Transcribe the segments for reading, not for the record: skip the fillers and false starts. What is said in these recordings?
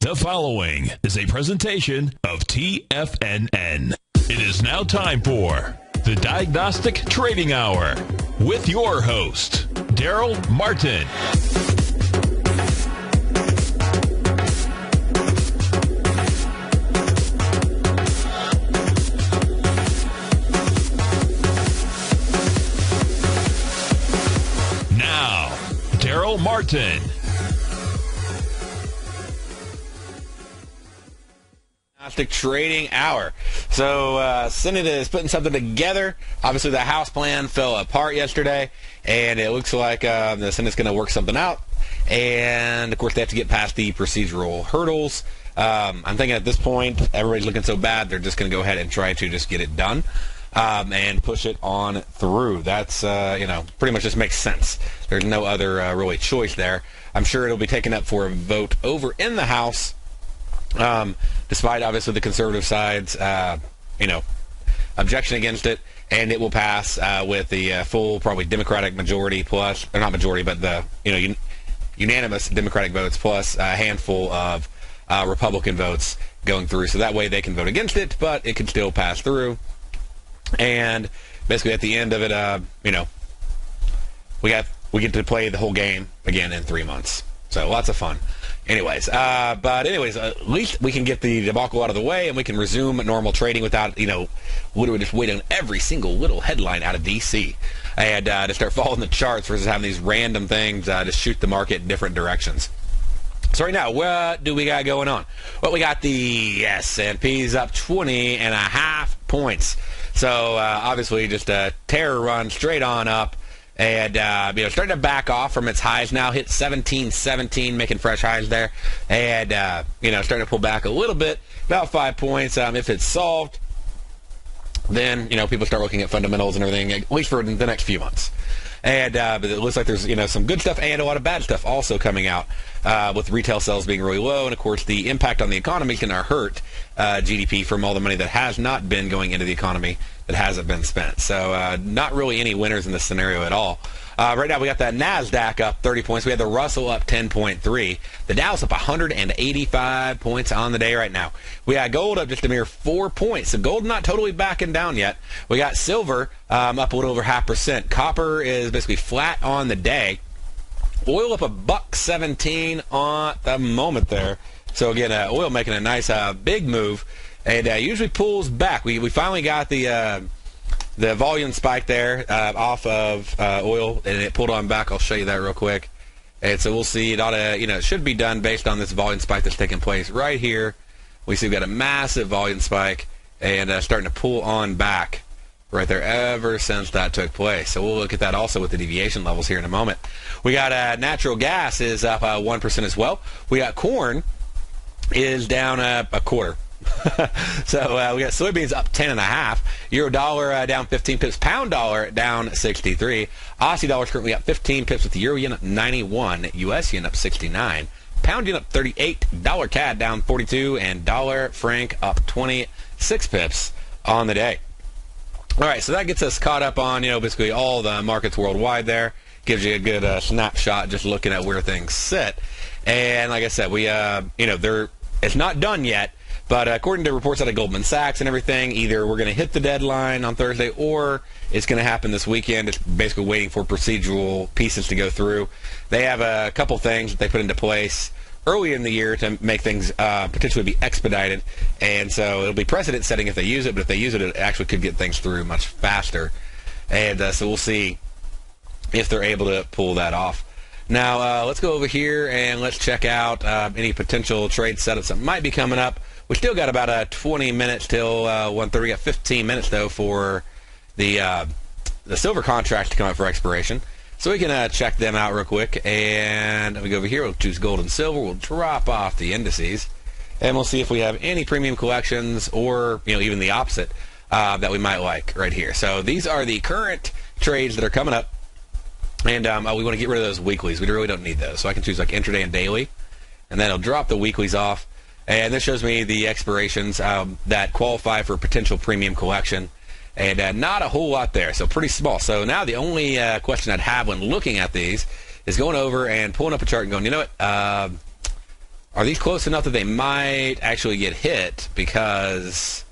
The following is a presentation of TFNN. It is now time for the Diagnostic Trading Hour with your host, Darrell Martin. Now, Darrell Martin. Diagnostic Trading Hour. So Senate is putting something together. Obviously, the House plan fell apart yesterday, and it looks like the Senate's going to work something out. And, of course, they have to get past the procedural hurdles. I'm thinking at this point, everybody's looking so bad, they're just going to go ahead and try to just get it done and push it on through. That's, pretty much just makes sense. There's no other really choice there. I'm sure it'll be taken up for a vote over in the House. Despite obviously the conservative side's, objection against it, and it will pass with the full, probably Democratic majority plus, or not majority, but the unanimous Democratic votes plus a handful of Republican votes going through. So that way they can vote against it, but it can still pass through. And basically at the end of it, we get to play the whole game again in 3 months. So lots of fun. Anyways, at least we can get the debacle out of the way, and we can resume normal trading without, literally just waiting on every single little headline out of D.C. and to start following the charts versus having these random things to shoot the market in different directions. So right now, what do we got going on? Well, we got the S&P's up 20.5 points. So obviously just a terror run straight on up. And, starting to back off from its highs now, hit 17.17, making fresh highs there. And, starting to pull back a little bit, about 5 points. If it's solved, then, people start looking at fundamentals and everything, at least for the next few months. And but it looks like there's, some good stuff and a lot of bad stuff also coming out, with retail sales being really low. And, of course, the impact on the economy is going to hurt GDP from all the money that has not been going into the economy that hasn't been spent. So not really any winners in this scenario at all. Right now we got that NASDAQ up 30 points. We had the Russell up 10.3. The Dow's up 185 points on the day right now. We got gold up just a mere 4 points. So gold not totally backing down yet. We got silver up a little over 0.5%. Copper is basically flat on the day. Oil up $1.17 on the moment there. So again, oil making a nice big move. And usually pulls back. We finally got the volume spike there off of oil, and it pulled on back. I'll show you that real quick. And so we'll see. It ought to, it should be done based on this volume spike that's taking place right here. We see we've got a massive volume spike and starting to pull on back right there ever since that took place. So we'll look at that also with the deviation levels here in a moment. We got natural gas is up 1% as well. We got corn is down a quarter. So we got soybeans up 10.5, euro dollar down 15 pips, pound dollar down 63, Aussie dollar's currently up 15 pips with the euro yen up 91, US yen up 69, pound yen up 38, dollar CAD down 42, and dollar franc up 26 pips on the day. All right, so that gets us caught up on basically all the markets worldwide. There gives you a good snapshot just looking at where things sit. And like I said, we it's not done yet. But according to reports out of Goldman Sachs and everything, either we're going to hit the deadline on Thursday or it's going to happen this weekend. It's basically waiting for procedural pieces to go through. They have a couple things that they put into place early in the year to make things potentially be expedited. And so it'll be precedent setting if they use it, but if they use it, it actually could get things through much faster. And so we'll see if they're able to pull that off. Now, let's go over here and let's check out any potential trade setups that might be coming up. We still got about 20 minutes till 1:30. We got 15 minutes, though, for the silver contract to come up for expiration. So we can check them out real quick. And we go over here. We'll choose gold and silver. We'll drop off the indices. And we'll see if we have any premium collections or, even the opposite that we might like right here. So these are the current trades that are coming up. And we want to get rid of those weeklies. We really don't need those. So I can choose like intraday and daily. And then it'll drop the weeklies off. And this shows me the expirations that qualify for potential premium collection. And not a whole lot there, so pretty small. So now the only question I'd have when looking at these is going over and pulling up a chart and going, are these close enough that they might actually get hit because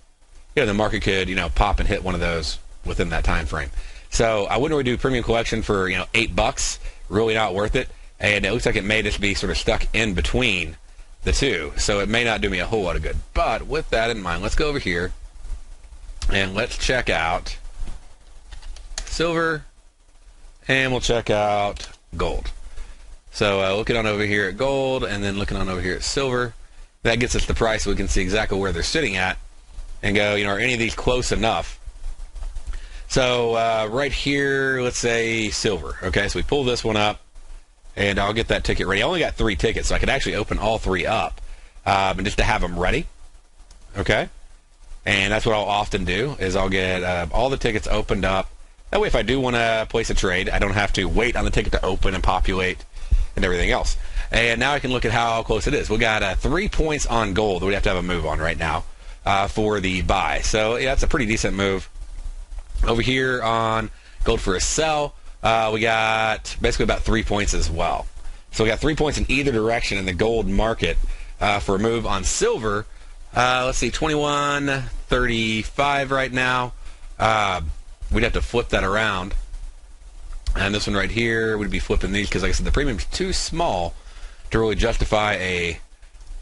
the market could pop and hit one of those within that time frame. So I wouldn't really do premium collection for $8. Really not worth it. And it looks like it may just be sort of stuck in between the two. So it may not do me a whole lot of good. But with that in mind, let's go over here and let's check out silver, and we'll check out gold. So looking on over here at gold and then looking on over here at silver, that gets us the price so we can see exactly where they're sitting at and go, are any of these close enough? So right here, let's say silver. Okay, so we pull this one up, and I'll get that ticket ready. I only got 3 tickets, so I could actually open all 3 up, and just to have them ready. Okay, and that's what I'll often do is I'll get all the tickets opened up. That way, if I do want to place a trade, I don't have to wait on the ticket to open and populate and everything else. And now I can look at how close it is. We got 3 points on gold that we have to have a move on right now for the buy. So yeah, that's a pretty decent move. Over here on gold for a sell, we got basically about 3 points as well. So we got 3 points in either direction in the gold market for a move. On silver, let's see, 21.35 right now. We'd have to flip that around. And this one right here, we'd be flipping these because, like I said, the premium's too small to really justify a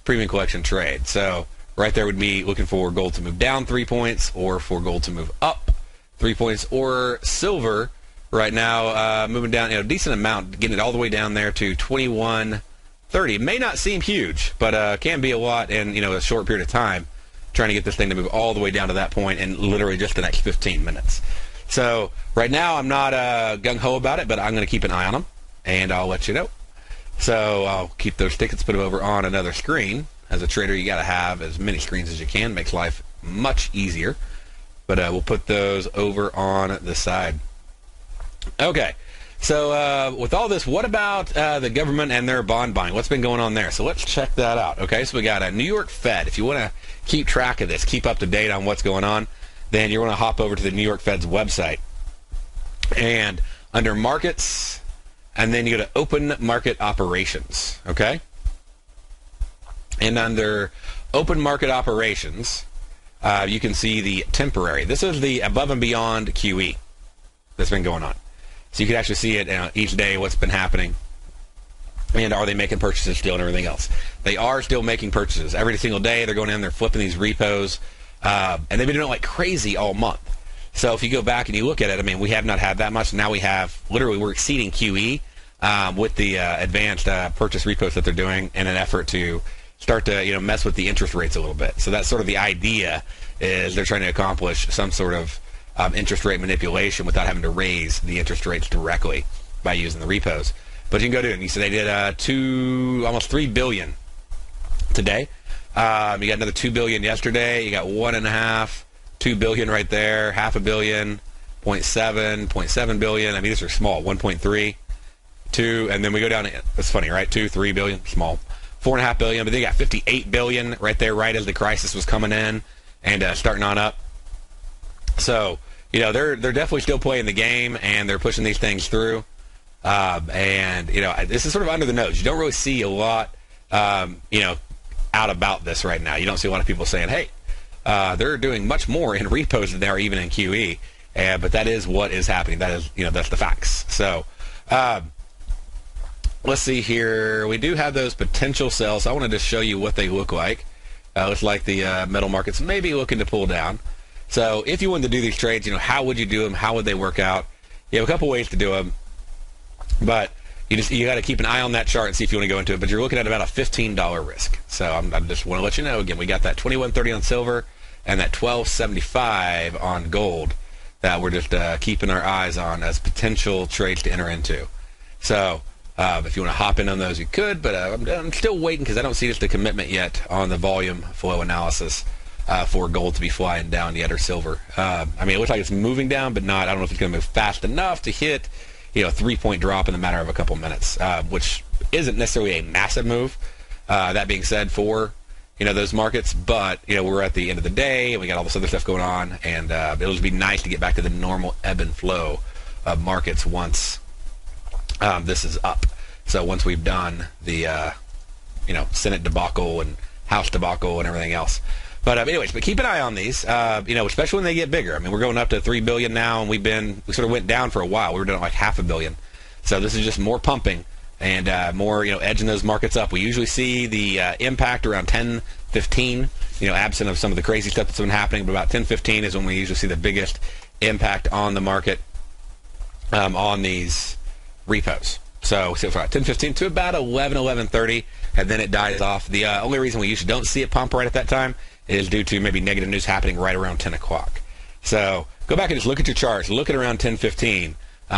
premium collection trade. So right there would be looking for gold to move down 3 points or for gold to move up 3 points, or silver right now moving down a decent amount, getting it all the way down there to 21.30. May not seem huge, but can be a lot in a short period of time, trying to get this thing to move all the way down to that point in literally just the next 15 minutes. So right now I'm not gung-ho about it, but I'm going to keep an eye on them, and I'll let you know. So I'll keep those tickets, put them over on another screen. As a trader, you got to have as many screens as you can. Makes life much easier. But we'll put those over on the side. Okay, so with all this, what about the government and their bond buying? What's been going on there? So let's check that out. Okay, so we got a New York Fed. If you want to keep track of this, keep up to date on what's going on, then you want to hop over to the New York Fed's website. And under markets, and then you go to open market operations. Okay? And under open market operations, you can see the temporary. This is the above and beyond QE that's been going on. So you can actually see it each day, what's been happening. And are they making purchases still and everything else? They are still making purchases. Every single day they're going in, they're flipping these repos. And they've been doing it like crazy all month. So if you go back and you look at it, I mean, we have not had that much. Now we have, literally, we're exceeding QE with the advanced purchase repos that they're doing in an effort to start to mess with the interest rates a little bit. So that's sort of the idea, is they're trying to accomplish some sort of interest rate manipulation without having to raise the interest rates directly by using the repos. But you can go do it. You see they did almost $3 billion today. You got another $2 billion yesterday. You got $2 billion right there, $500 million, 0.7 billion. I mean, these are small. 1.3, 2, and then we go down. That's funny, right? 2, 3 billion, small. 4.5 billion, but they got 58 billion right there, right as the crisis was coming in and starting on up. So they're definitely still playing the game, and they're pushing these things through. And this is sort of under the nose. You don't really see a lot, out about this right now. You don't see a lot of people saying, "Hey, they're doing much more in repos than they are even in QE." But that is what is happening. That is, that's the facts. So. Let's see here. We do have those potential sells. So I want to just show you what they look like. Looks like the metal market's maybe looking to pull down. So if you wanted to do these trades, how would you do them? How would they work out? You have a couple ways to do them, but you got to keep an eye on that chart and see if you want to go into it. But you're looking at about a $15 risk. So I just want to let you know again. We got that 21.30 on silver and that 12.75 on gold that we're just keeping our eyes on as potential trades to enter into. So. If you want to hop in on those, you could, but I'm still waiting because I don't see just the commitment yet on the volume flow analysis for gold to be flying down yet, or silver. I mean, it looks like it's moving down, but not. I don't know if it's going to move fast enough to hit, a 3-point drop in the matter of a couple minutes, which isn't necessarily a massive move. That being said, for those markets, but we're at the end of the day and we got all this other stuff going on, and it'll just be nice to get back to the normal ebb and flow of markets once. This is up. So once we've done the Senate debacle and House debacle and everything else. But anyways, keep an eye on these, especially when they get bigger. I mean, we're going up to $3 billion now, and we sort of went down for a while. We were doing like $500 million. So this is just more pumping and more, edging those markets up. We usually see the impact around 10-15, absent of some of the crazy stuff that's been happening. But about 10-15 is when we usually see the biggest impact on the market on these repos. So we see it from 10-15 to about 11-11:30, and then it dies off. The only reason we usually don't see it pump right at that time is due to maybe negative news happening right around 10 o'clock. So go back and just look at your charts. Look at around 10-15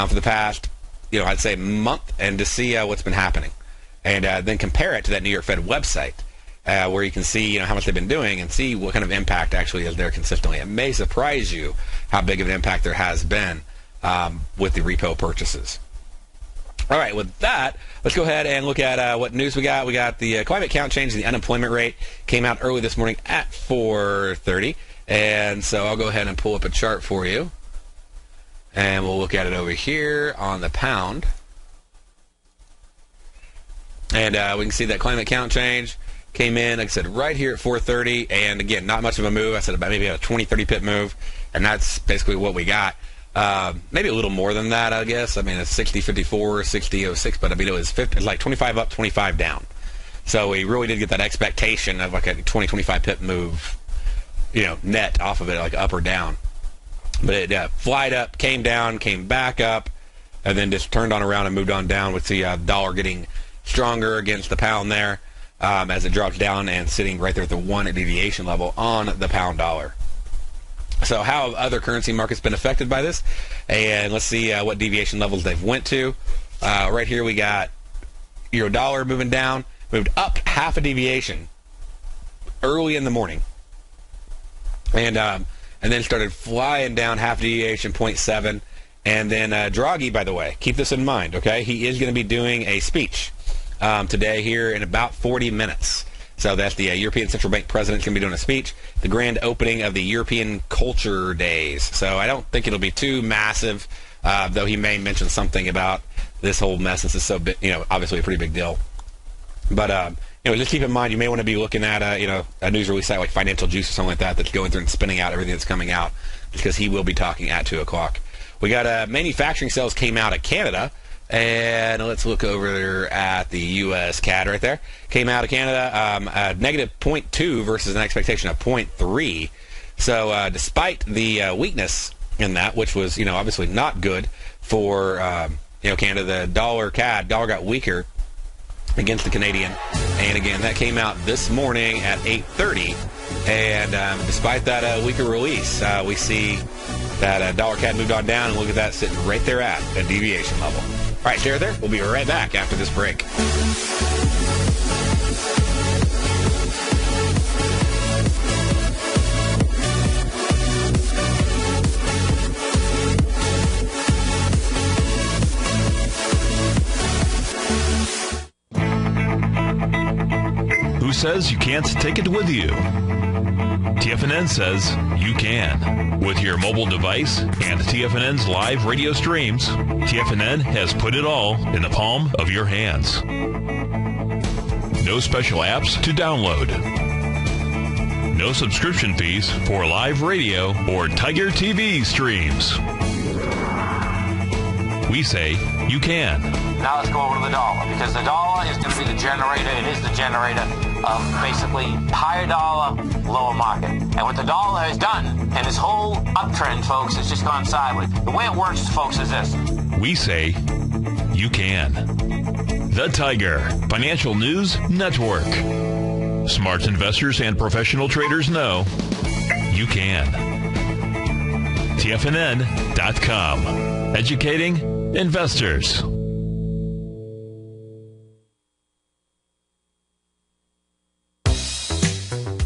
for the past, I'd say month, and to see what's been happening. And then compare it to that New York Fed website where you can see, how much they've been doing and see what kind of impact actually is there consistently. It may surprise you how big of an impact there has been with the repo purchases. All right, with that, let's go ahead and look at what news we got. We got the climate count change in the unemployment rate. Came out early this morning at 4:30. And so I'll go ahead and pull up a chart for you. And we'll look at it over here on the pound. And we can see that climate count change came in, like I said, right here at 4:30. And again, not much of a move. I said about maybe a 20-30 pip move. And that's basically what we got. Maybe a little more than that, I guess. I mean, it's 60.54, 60.06, but I mean, it was like 25 up, 25 down. So we really did get that expectation of like a 20-25 pip move, net off of it, like up or down. But it flied up, came down, came back up, and then just turned on around and moved on down with the dollar getting stronger against the pound there as it drops down and sitting right there at the 1 deviation level on the pound dollar. So how have other currency markets been affected by this? And let's see what deviation levels they've went to. Right here we got euro dollar moving down, moved up half a deviation early in the morning. And then started flying down half a deviation, 0.7. And then Draghi, by the way, keep this in mind, okay? He is going to be doing a speech today here in about 40 minutes. So that's the European Central Bank president going to be doing a speech, the grand opening of the European Culture Days. So I don't think it'll be too massive, though he may mention something about this whole mess since it's so big, obviously a pretty big deal. But, just keep in mind, you may want to be looking at, a news release site like Financial Juice or something like that that's going through and spinning out everything that's coming out because he will be talking at 2 o'clock. We got manufacturing sales came out of Canada. And let's look over there at the U.S. CAD right there. Came out of Canada, negative 0.2 versus an expectation of 0.3. So despite the weakness in that, which was, obviously not good for, Canada, the dollar got weaker against the Canadian. And again, that came out this morning at 8:30. And despite that weaker release, we see that dollar CAD moved on down, and look at that sitting right there at a deviation level. All right, stay there. We'll be right back after this break. Who says you can't take it with you? TFNN says you can. With your mobile device and TFNN's live radio streams, TFNN has put it all in the palm of your hands. No special apps to download. No subscription fees for live radio or Tiger TV streams. We say you can. Now let's go over to the dollar, because the dollar is going to be the generator. It is the generator of basically higher dollar, lower market. And what the dollar has done, and this whole uptrend, folks, has just gone sideways. The way it works, folks, is this. We say you can. The Tiger Financial News Network. Smart investors and professional traders know you can. TFNN.com. Educating investors.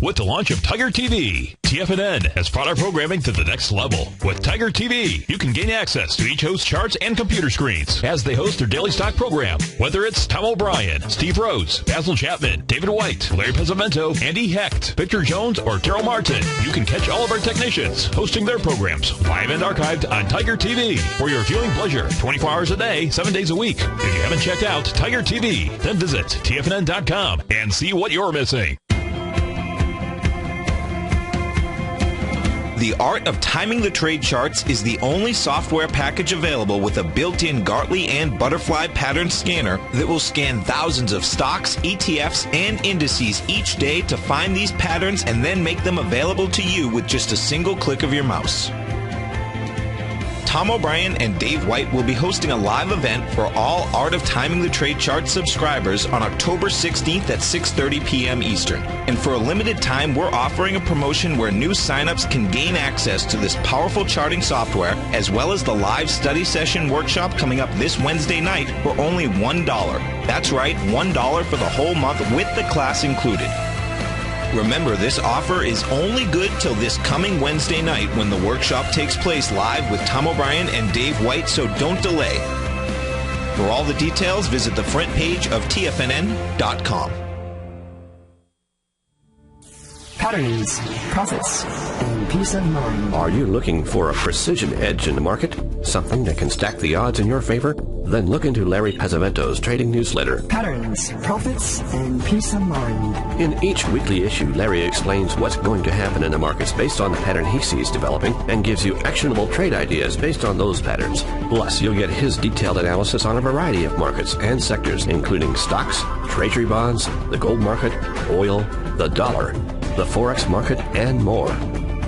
with the launch of Tiger TV. TFNN has brought our programming to the next level. With Tiger TV, you can gain access to each host's charts and computer screens as they host their daily stock program. Whether it's Tom O'Brien, Steve Rhodes, Basil Chapman, David White, Larry Pesavento, Andy Hecht, Victor Jones, or Darrell Martin, you can catch all of our technicians hosting their programs live and archived on Tiger TV for your viewing pleasure 24 hours a day, 7 days a week. If you haven't checked out Tiger TV, then visit TFNN.com and see what you're missing. The Art of Timing the Trade Charts is the only software package available with a built-in Gartly and Butterfly pattern scanner that will scan thousands of stocks, ETFs, and indices each day to find these patterns and then make them available to you with just a single click of your mouse. Tom O'Brien and Dave White will be hosting a live event for all Art of Timing the Trade Chart subscribers on October 16th at 6:30 p.m. Eastern. And for a limited time, we're offering a promotion where new signups can gain access to this powerful charting software, as well as the live study session workshop coming up this Wednesday night for only $1. That's right, $1 for the whole month with the class included. Remember, this offer is only good till this coming Wednesday night when the workshop takes place live with Tom O'Brien and Dave White, so don't delay. For all the details, visit the front page of TFNN.com. Patterns, profits, and peace of mind. Are you looking for a precision edge in the market? Something that can stack the odds in your favor? Then look into Larry Pesavento's trading newsletter. Patterns, profits, and peace of mind. In each weekly issue, Larry explains what's going to happen in the markets based on the pattern he sees developing and gives you actionable trade ideas based on those patterns. Plus, you'll get his detailed analysis on a variety of markets and sectors, including stocks, treasury bonds, the gold market, oil, the dollar, the Forex market, and more.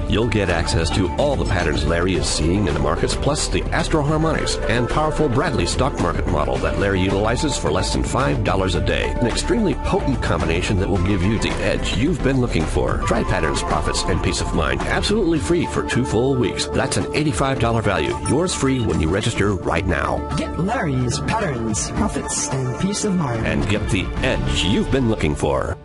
You'll get access to all the patterns Larry is seeing in the markets, plus the Astro Harmonics and powerful Bradley stock market model that Larry utilizes for less than $5 a day. An extremely potent combination that will give you the edge you've been looking for. Try Patterns, Profits, and Peace of Mind absolutely free for 2 full weeks. That's an $85 value. Yours free when you register right now. Get Larry's Patterns, Profits, and Peace of Mind. And get the edge you've been looking for.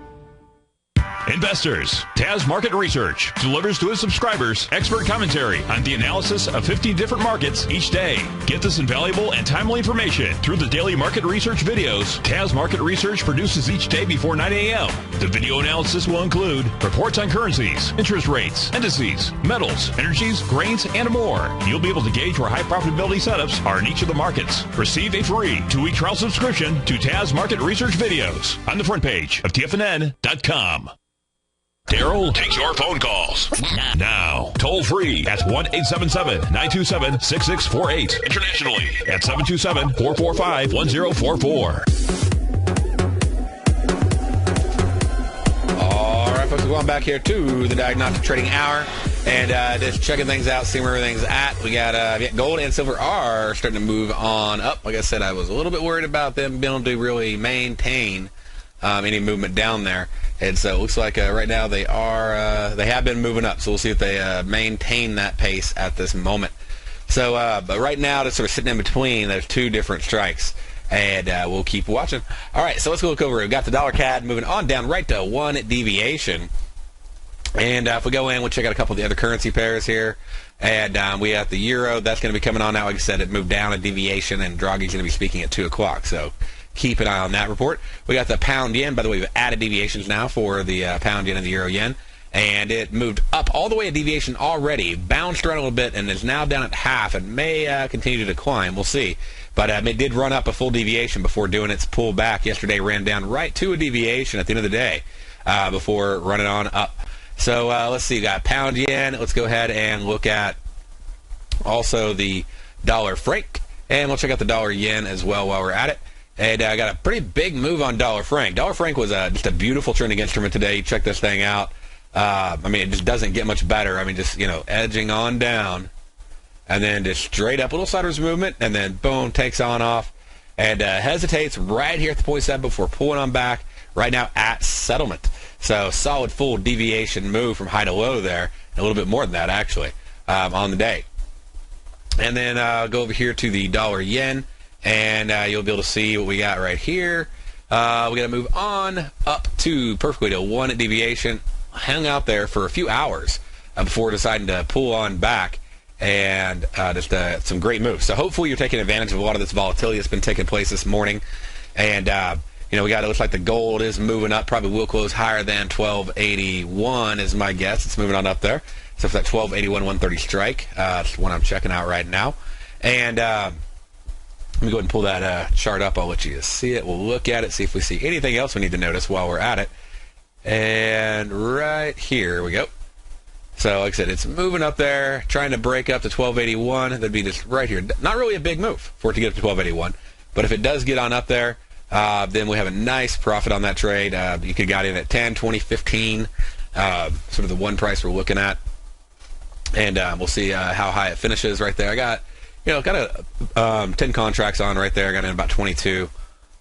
Investors, Taz Market Research delivers to its subscribers expert commentary on the analysis of 15 different markets each day. Get this invaluable and timely information through the daily market research videos Taz Market Research produces each day before 9 a.m. The video analysis will include reports on currencies, interest rates, indices, metals, energies, grains, and more. You'll be able to gauge where high profitability setups are in each of the markets. Receive a free 2-week trial subscription to Taz Market Research videos on the front page of TFNN.com. Darrell takes your phone calls now. Toll free at 1-877-927-6648. Internationally at 727-445-1044. All right, folks, we're going back here to the Diagnostic Trading Hour and just checking things out, seeing where everything's at. We got gold and silver are starting to move on up. Like I said, I was a little bit worried about them being able to really maintain any movement down there. And so it looks like right now they have been moving up. So we'll see if they maintain that pace at this moment. So, but right now it's sort of sitting in between. There's 2 different strikes. And we'll keep watching. All right, so let's go look over. We've got the dollar CAD moving on down right to 1 deviation. And if we go in, we'll check out a couple of the other currency pairs here. And we have the euro. That's going to be coming on now. Like I said, it moved down a deviation, and Draghi's going to be speaking at 2 o'clock. So keep an eye on that report. We got the pound yen. By the way, we've added deviations now for the pound yen and the euro yen. And it moved up all the way a deviation already, bounced around a little bit, and is now down at half and may continue to decline. We'll see. But it did run up a full deviation before doing its pull back. Yesterday ran down right to a deviation at the end of the day before running on up. So let's see. We got pound yen. Let's go ahead and look at also the dollar franc. And we'll check out the dollar yen as well while we're at it. And I got a pretty big move on dollar franc. Dollar franc was just a beautiful trending instrument today. You check this thing out. I mean, it just doesn't get much better. I mean, just, edging on down. And then just straight up, a little sideways movement. And then, boom, takes on off. And hesitates right here at the 0.7 before pulling on back. Right now at settlement. So, solid full deviation move from high to low there. A little bit more than that, actually, on the day. And then go over here to the dollar yen. And you'll be able to see what we got right here. We got to move on up to perfectly to 1 deviation. hung out there for a few hours before deciding to pull on back, and just some great moves. So hopefully you're taking advantage of a lot of this volatility that's been taking place this morning. And we got, it looks like the gold is moving up, probably will close higher than 1281 is my guess. It's moving on up there. So for that 1281 130 strike, that's one I'm checking out right now. And let me go ahead and pull that chart up. I'll let you see it. We'll look at it, see if we see anything else we need to notice while we're at it. And right here we go. So like I said, it's moving up there, trying to break up to 1281. That'd be just right here. Not really a big move for it to get up to 1281. But if it does get on up there, then we have a nice profit on that trade. You could have got in at 10, 20, 15, sort of the one price we're looking at. And we'll see how high it finishes right there. I got, got 10 contracts on right there. I got in about 22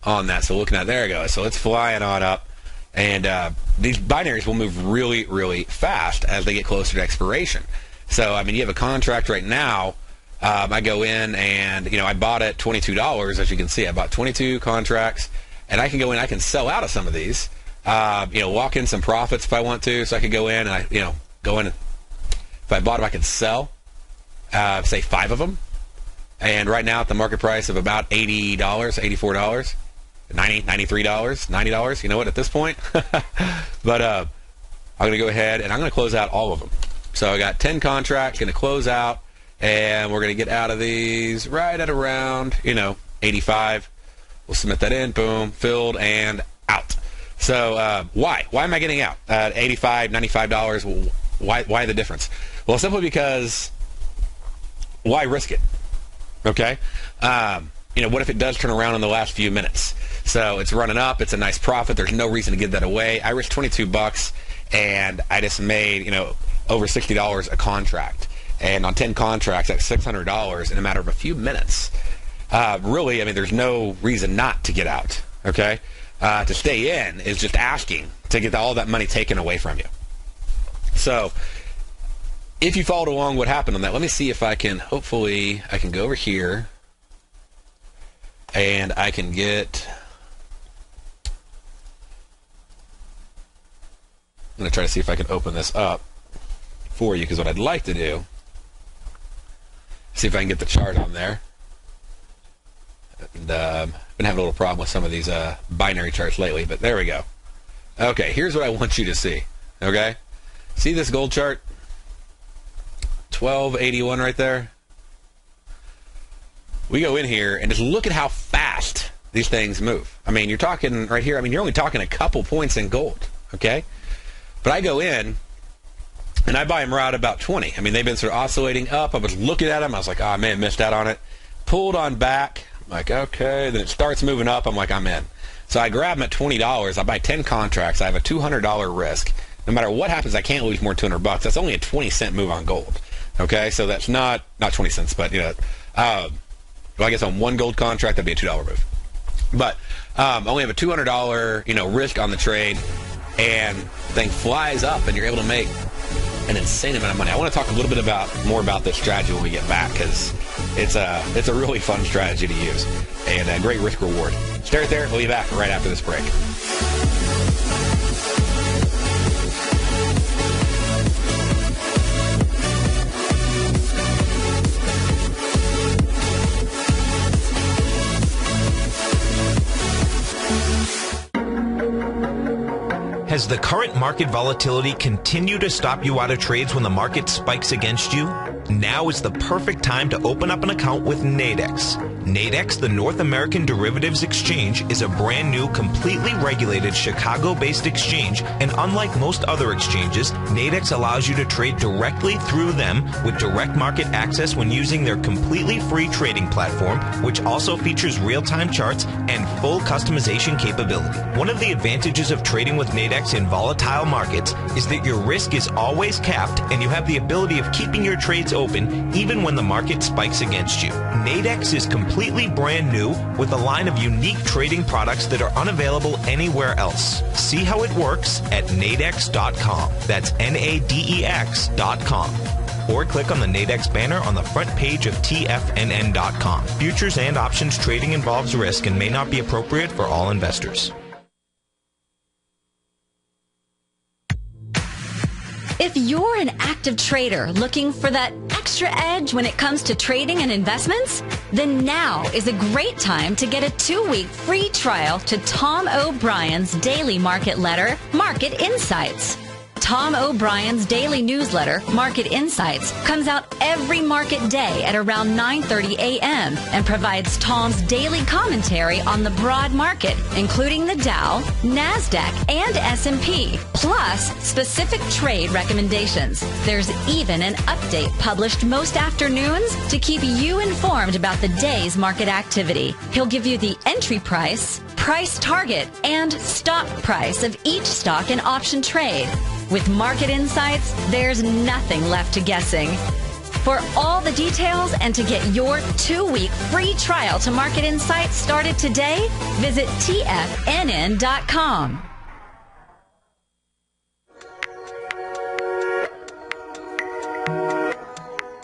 on that. So looking at, there it goes. So it's flying on up. And these binaries will move really, really fast as they get closer to expiration. So, I mean, you have a contract right now. I go in and, I bought at $22, as you can see. I bought 22 contracts, and I can go in, I can sell out of some of these, walk in some profits if I want to. So I could go in and go in. If I bought them, I could sell, say 5 of them. And right now at the market price of about $80, $84, $90, $93, $90, you know what, at this point. But I'm going to go ahead and I'm going to close out all of them. So I got 10 contracts, going to close out, and we're going to get out of these right at around, 85. We'll submit that in, boom, filled and out. So why am I getting out at $85, $95? Why the difference? Well, simply because why risk it? Okay? What if it does turn around in the last few minutes? So it's running up. It's a nice profit. There's no reason to give that away. I risked $22, and I just made, over $60 a contract. And on 10 contracts, that's $600 in a matter of a few minutes. Really, I mean, there's no reason not to get out, okay? To stay in is just asking to get all that money taken away from you. So if you followed along what happened on that, let me see if I can, hopefully, I can go over here, and I can get... I'm going to try to see if I can open this up for you, because what I'd like to do, see if I can get the chart on there. And I've been having a little problem with some of these binary charts lately, but there we go. Okay, here's what I want you to see. Okay? See this gold chart? 1281 right there? We go in here and just look at how fast these things move. I mean, you're talking right here, you're only talking a couple points in gold. Okay? But I go in, and I buy them right about 20. I mean, they've been sort of oscillating up. I was looking at them. I was like, oh, I may have missed out on it. Pulled on back. I'm like, okay. Then it starts moving up. I'm like, I'm in. So I grab them at $20. I buy 10 contracts. I have a $200 risk. No matter what happens, I can't lose more than $200. That's only a 20-cent move on gold. Okay? So that's not 20 cents, but, I guess on one gold contract, that'd be a $2 move. But I only have a $200, risk on the trade. And the thing flies up, and you're able to make an insane amount of money. I want to talk a little bit more about this strategy when we get back, because it's a really fun strategy to use and a great risk reward. Stay right there. We'll be back right after this break. Has the current market volatility continued to stop you out of trades when the market spikes against you? Now is the perfect time to open up an account with Nadex. Nadex, the North American Derivatives Exchange, is a brand new, completely regulated Chicago-based exchange, and unlike most other exchanges, Nadex allows you to trade directly through them with direct market access when using their completely free trading platform, which also features real-time charts and full customization capability. One of the advantages of trading with Nadex in volatile markets is that your risk is always capped and you have the ability of keeping your trades open even when the market spikes against you. Nadex is completely brand new with a line of unique trading products that are unavailable anywhere else. See how it works at nadex.com. That's Nadex.com. Or click on the Nadex banner on the front page of TFNN.com. Futures and options trading involves risk and may not be appropriate for all investors. If you're an active trader looking for that extra edge when it comes to trading and investments, then now is a great time to get a 2-week free trial to Tom O'Brien's daily market letter, Market Insights. Tom O'Brien's daily newsletter, Market Insights, comes out every market day at around 9:30 a.m. and provides Tom's daily commentary on the broad market, including the Dow, NASDAQ, and S&P, plus specific trade recommendations. There's even an update published most afternoons to keep you informed about the day's market activity. He'll give you the entry price, price target, and stop price of each stock and option trade. With Market Insights, there's nothing left to guessing. For all the details and to get your 2-week free trial to Market Insights started today, visit TFNN.com.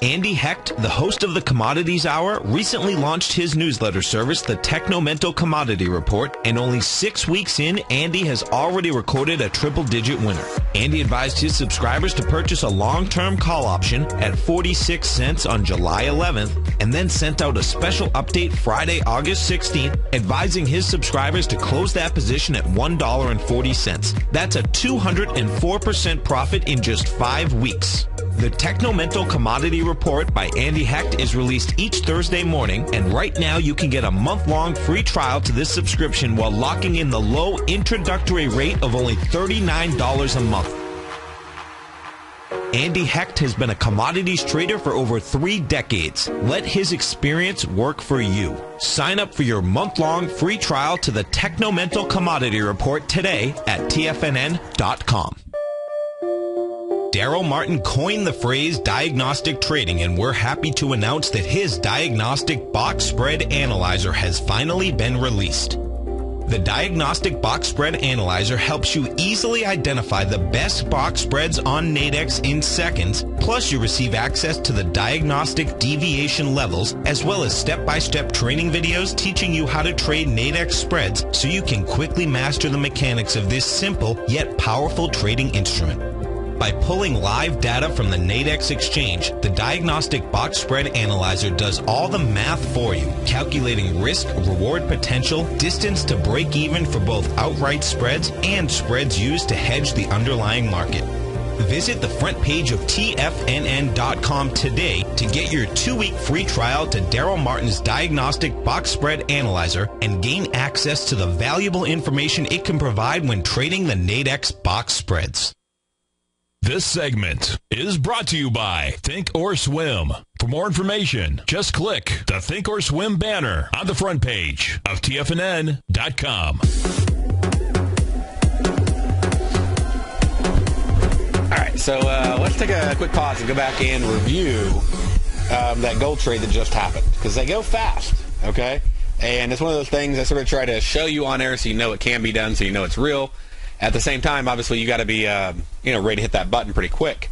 Andy Hecht, the host of the Commodities Hour, recently launched his newsletter service, the Technomental Commodity Report, and only 6 weeks in, Andy has already recorded a triple-digit winner. Andy advised his subscribers to purchase a long-term call option at 46 cents on July 11th, and then sent out a special update Friday, August 16th, advising his subscribers to close that position at $1.40. That's a 204% profit in just 5 weeks. The Technomental Commodity Report by Andy Hecht is released each Thursday morning, and right now you can get a month-long free trial to this subscription while locking in the low introductory rate of only $39 a month. Andy Hecht has been a commodities trader for over 3 decades. Let his experience work for you. Sign up for your month-long free trial to the Technomental Commodity Report today at TFNN.com. Darrell Martin coined the phrase diagnostic trading, and we're happy to announce that his diagnostic box spread analyzer has finally been released. The Diagnostic Box Spread Analyzer helps you easily identify the best box spreads on Nadex in seconds, plus you receive access to the diagnostic deviation levels, as well as step-by-step training videos teaching you how to trade Nadex spreads so you can quickly master the mechanics of this simple yet powerful trading instrument. By pulling live data from the Nadex exchange, the Diagnostic Box Spread Analyzer does all the math for you, calculating risk, reward potential, distance to break even for both outright spreads and spreads used to hedge the underlying market. Visit the front page of TFNN.com today to get your 2-week free trial to Darrell Martin's Diagnostic Box Spread Analyzer and gain access to the valuable information it can provide when trading the Nadex box spreads. This segment is brought to you by Think or Swim. For more information, just click the Think or Swim banner on the front page of TFNN.com. All right, so let's take a quick pause and go back and review that gold trade that just happened, because they go fast, okay? And it's one of those things I sort of try to show you on air so you know it can be done, so you know it's real. At the same time, obviously, you got to be ready to hit that button pretty quick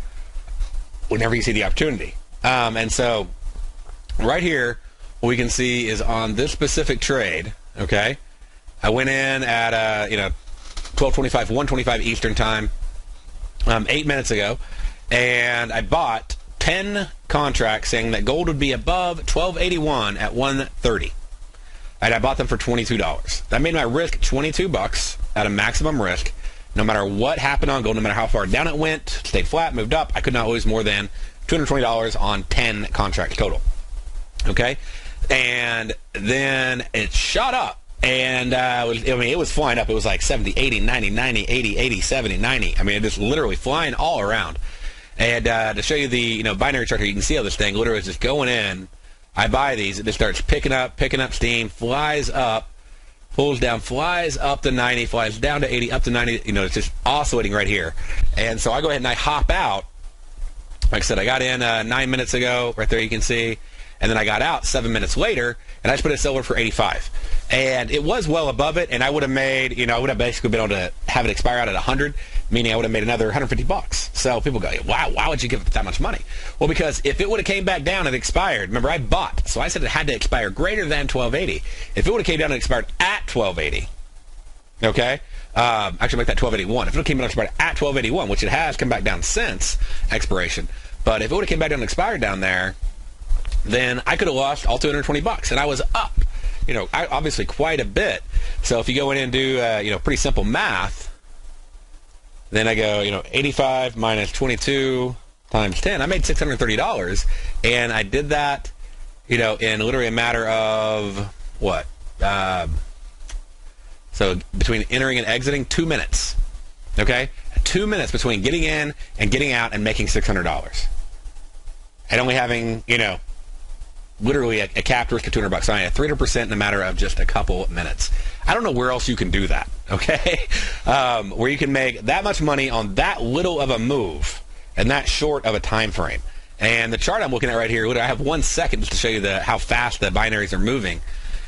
whenever you see the opportunity. And so right here, what we can see is on this specific trade, okay, I went in at 12:25, 1:25 Eastern time, 8 minutes ago, and I bought 10 contracts saying that gold would be above 1281 at 1:30. And I bought them for $22. That made my risk $22 at a maximum risk. No matter what happened on gold, no matter how far down it went, stayed flat, moved up, I could not lose more than $220 on 10 contracts total. Okay? And then it shot up. And it was flying up. It was like 70, 80, 90, 90, 80, 80, 70, 90. I mean, it just literally flying all around. And to show you the binary chart here, you can see how this thing literally is just going in. I buy these. It just starts picking up steam, flies up, pulls down, flies up to 90, flies down to 80, up to 90. It's just oscillating right here. And so I go ahead and I hop out. Like I said, I got in 9 minutes ago. Right there you can see. And then I got out 7 minutes later, and I just put a silver for 85. And it was well above it, and I would have made, I would have basically been able to have it expire out at 100, meaning I would have made another $150. So people go, wow, why would you give it that much money? Well, because if it would have came back down and expired, remember I bought, so I said it had to expire greater than 1280. If it would have came down and expired at 1280, okay, actually make that 1281. If it came down at 1281, which it has come back down since expiration, but if it would have came back down and expired down there, then I could have lost all $220, and I was up, obviously quite a bit. So if you go in and do, pretty simple math, then I go, 85 minus 22 times 10. I made $630, and I did that, in literally a matter of what? So between entering and exiting, 2 minutes. Okay, 2 minutes between getting in and getting out and making $600, and only having, literally a capped risk of $200. I had 300% in a matter of just a couple minutes. I don't know where else you can do that, okay? Where you can make that much money on that little of a move and that short of a time frame. And the chart I'm looking at right here, I have 1 second just to show you how fast the binaries are moving.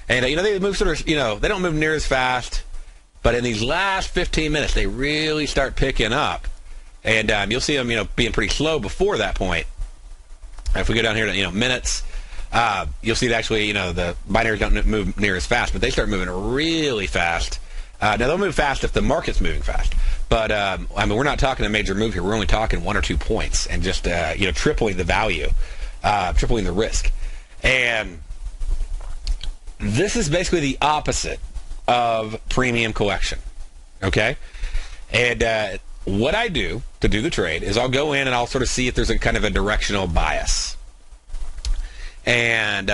And, they move sort of, they don't move near as fast, but in these last 15 minutes, they really start picking up. And you'll see them, being pretty slow before that point. If we go down here to, minutes, you'll see that actually, the binaries don't move near as fast, but they start moving really fast. Now, they'll move fast if the market's moving fast. But, we're not talking a major move here. We're only talking 1 or 2 points and just, tripling the value, tripling the risk. And this is basically the opposite of premium collection, okay? And what I do to do the trade is I'll go in and I'll sort of see if there's a kind of a directional bias. And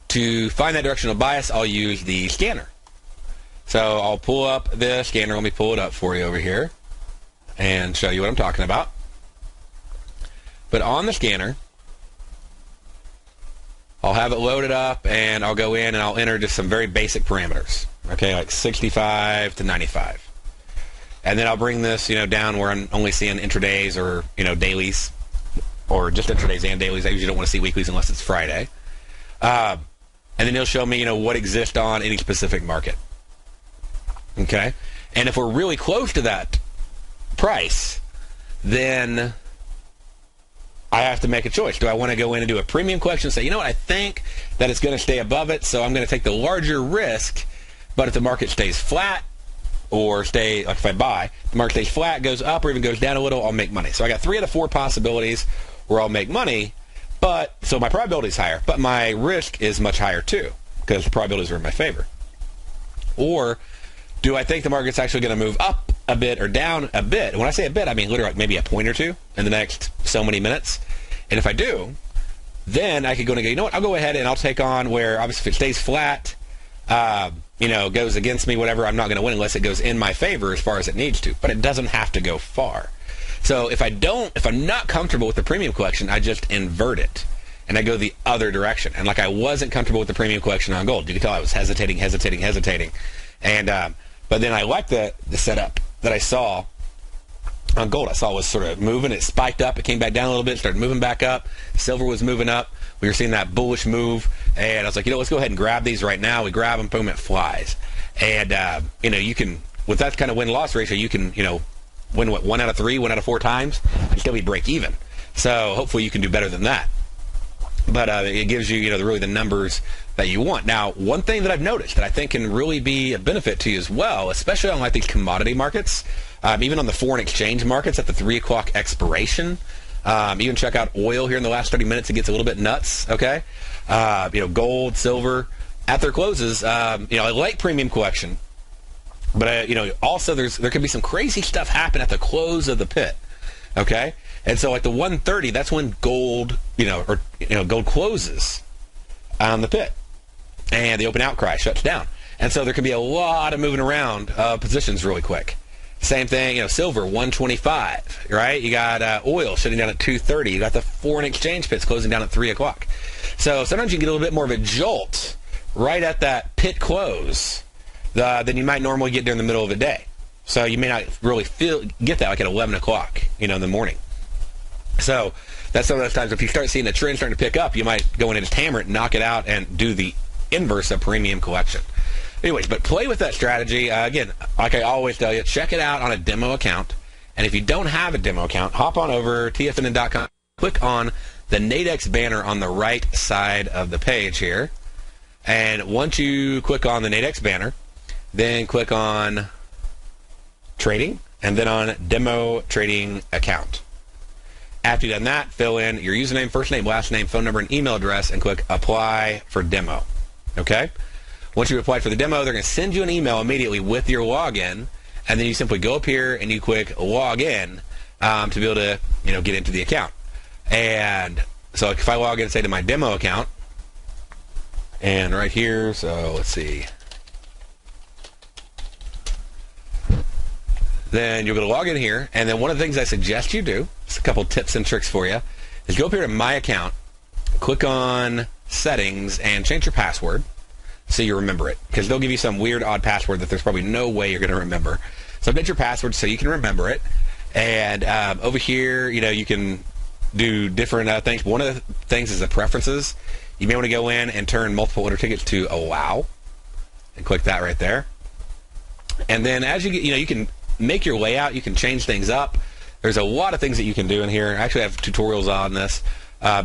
to find that directional bias, I'll use the scanner. So I'll pull up the scanner. Let me pull it up for you over here and show you what I'm talking about. But on the scanner, I'll have it loaded up, and I'll go in and I'll enter just some very basic parameters, okay, like 65 to 95. And then I'll bring this, down where I'm only seeing intradays or, dailies, or just intradays and dailies. I usually don't want to see weeklies unless it's Friday. And then it'll show me, what exists on any specific market. Okay? And if we're really close to that price, then I have to make a choice. Do I want to go in and do a premium collection and say, you know what, I think that it's going to stay above it, so I'm going to take the larger risk, but if the market stays flat, or if I buy, the market stays flat, goes up, or even goes down a little, I'll make money. So I got 3 out of 4 possibilities where I'll make money, so my probability is higher, but my risk is much higher too, because the probabilities are in my favor. Or do I think the market's actually going to move up a bit or down a bit? And when I say a bit, I mean literally like maybe a point or two in the next so many minutes. And if I do, then I could go and go, you know what, I'll go ahead and I'll take on where, obviously, if it stays flat, goes against me, whatever, I'm not going to win unless it goes in my favor as far as it needs to. But it doesn't have to go far. So if I'm not comfortable with the premium collection, I just invert it. And I go the other direction. And like I wasn't comfortable with the premium collection on gold. You can tell I was hesitating. And but then I like the setup that I saw on gold. I saw it was sort of moving. It spiked up. It came back down a little bit. Started moving back up. Silver was moving up. We were seeing that bullish move. And I was like, let's go ahead and grab these right now. We grab them, boom, it flies. And, you can, with that kind of win-loss ratio, you can, win, 1 out of 3, 1 out of 4 times, and still be break even. So hopefully you can do better than that. But it gives you, really the numbers that you want. Now, one thing that I've noticed that I think can really be a benefit to you as well, especially on like these commodity markets, even on the foreign exchange markets at the 3 o'clock expiration. Even check out oil here in the last 30 minutes. It gets a little bit nuts, okay? Gold, silver, at their closes, I like premium collection. But, also there could be some crazy stuff happen at the close of the pit, okay? And so at the 130, that's when gold, gold closes on the pit. And the open outcry shuts down. And so there can be a lot of moving around positions really quick. Same thing, silver, 125, right? You got oil shutting down at 230. You got the foreign exchange pits closing down at 3 o'clock. So sometimes you can get a little bit more of a jolt right at that pit close than you might normally get during the middle of the day. So you may not really get that like at 11 o'clock, in the morning. So that's some of those times if you start seeing a trend starting to pick up, you might go in and just hammer it, knock it out, and do the inverse of premium collection. Anyways, but play with that strategy. Again, like I always tell you, check it out on a demo account. And if you don't have a demo account, hop on over TFNN.com, click on the Nadex banner on the right side of the page here. And once you click on the Nadex banner, then click on trading, and then on demo trading account. After you've done that, fill in your username, first name, last name, phone number, and email address, and click apply for demo. Okay? Once you've applied for the demo, they're going to send you an email immediately with your login, and then you simply go up here and you click log in to be able to get into the account. And so if I log in, say, to my demo account, and right here, so let's see. Then you're going to log in here, and then one of the things I suggest you do, just a couple tips and tricks for you, is go up here to My Account, click on Settings, and change your password so you remember it, because they'll give you some weird, odd password that there's probably no way you're going to remember. So update your password so you can remember it, and over here, you can do different things. One of the things is the preferences. You may want to go in and turn multiple order tickets to allow, and click that right there. And then as you get, you can make your layout, you can change things up. There's a lot of things that you can do in here. I actually have tutorials on this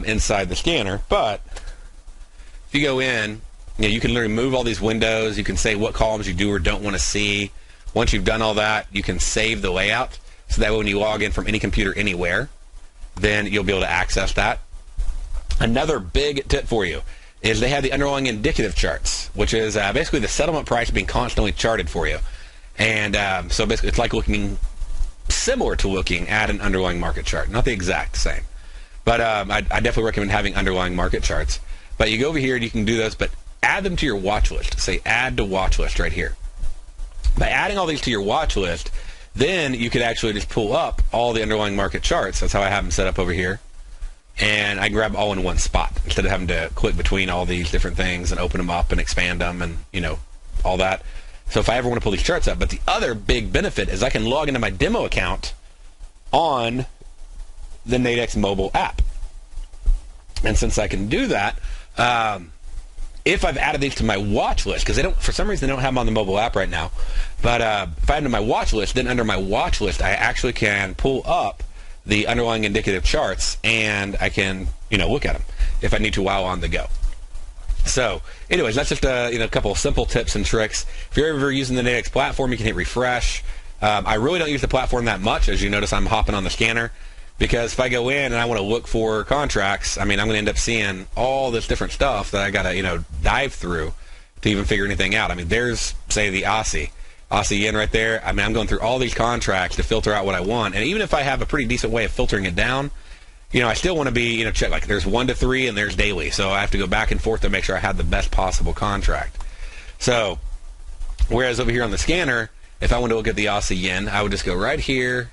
inside the scanner, but if you go in, you can literally move all these windows. You can say what columns you do or don't want to see. Once you've done all that, you can save the layout, so that way when you log in from any computer anywhere, then you'll be able to access that. Another big tip for you is they have the underlying indicative charts, which is basically the settlement price being constantly charted for you. And so basically it's like looking similar to looking at an underlying market chart. Not the exact same. But I definitely recommend having underlying market charts. But you go over here and you can do those, but add them to your watch list. Say add to watch list right here. By adding all these to your watch list, then you could actually just pull up all the underlying market charts. That's how I have them set up over here. And I can grab all in one spot instead of having to click between all these different things and open them up and expand them and, all that. So if I ever want to pull these charts up. But the other big benefit is I can log into my demo account on the Nadex mobile app. And since I can do that, if I've added these to my watch list, because for some reason they don't have them on the mobile app right now, but if I add them to my watch list, then under my watch list I actually can pull up the underlying indicative charts, and I can look at them if I need to while on the go. So anyways, that's just a couple of simple tips and tricks. If you're ever using the Nadex platform, you can hit refresh. I really don't use the platform that much. As you notice, I'm hopping on the scanner, because if I go in and I want to look for contracts, I'm going to end up seeing all this different stuff that I got to dive through to even figure anything out. There's, say, the Aussie yen right there. I'm going through all these contracts to filter out what I want. And even if I have a pretty decent way of filtering it down, I still want to be, check, like there's 1 to 3 and there's daily. So I have to go back and forth to make sure I have the best possible contract. So, whereas over here on the scanner, if I want to look at the Aussie yen, I would just go right here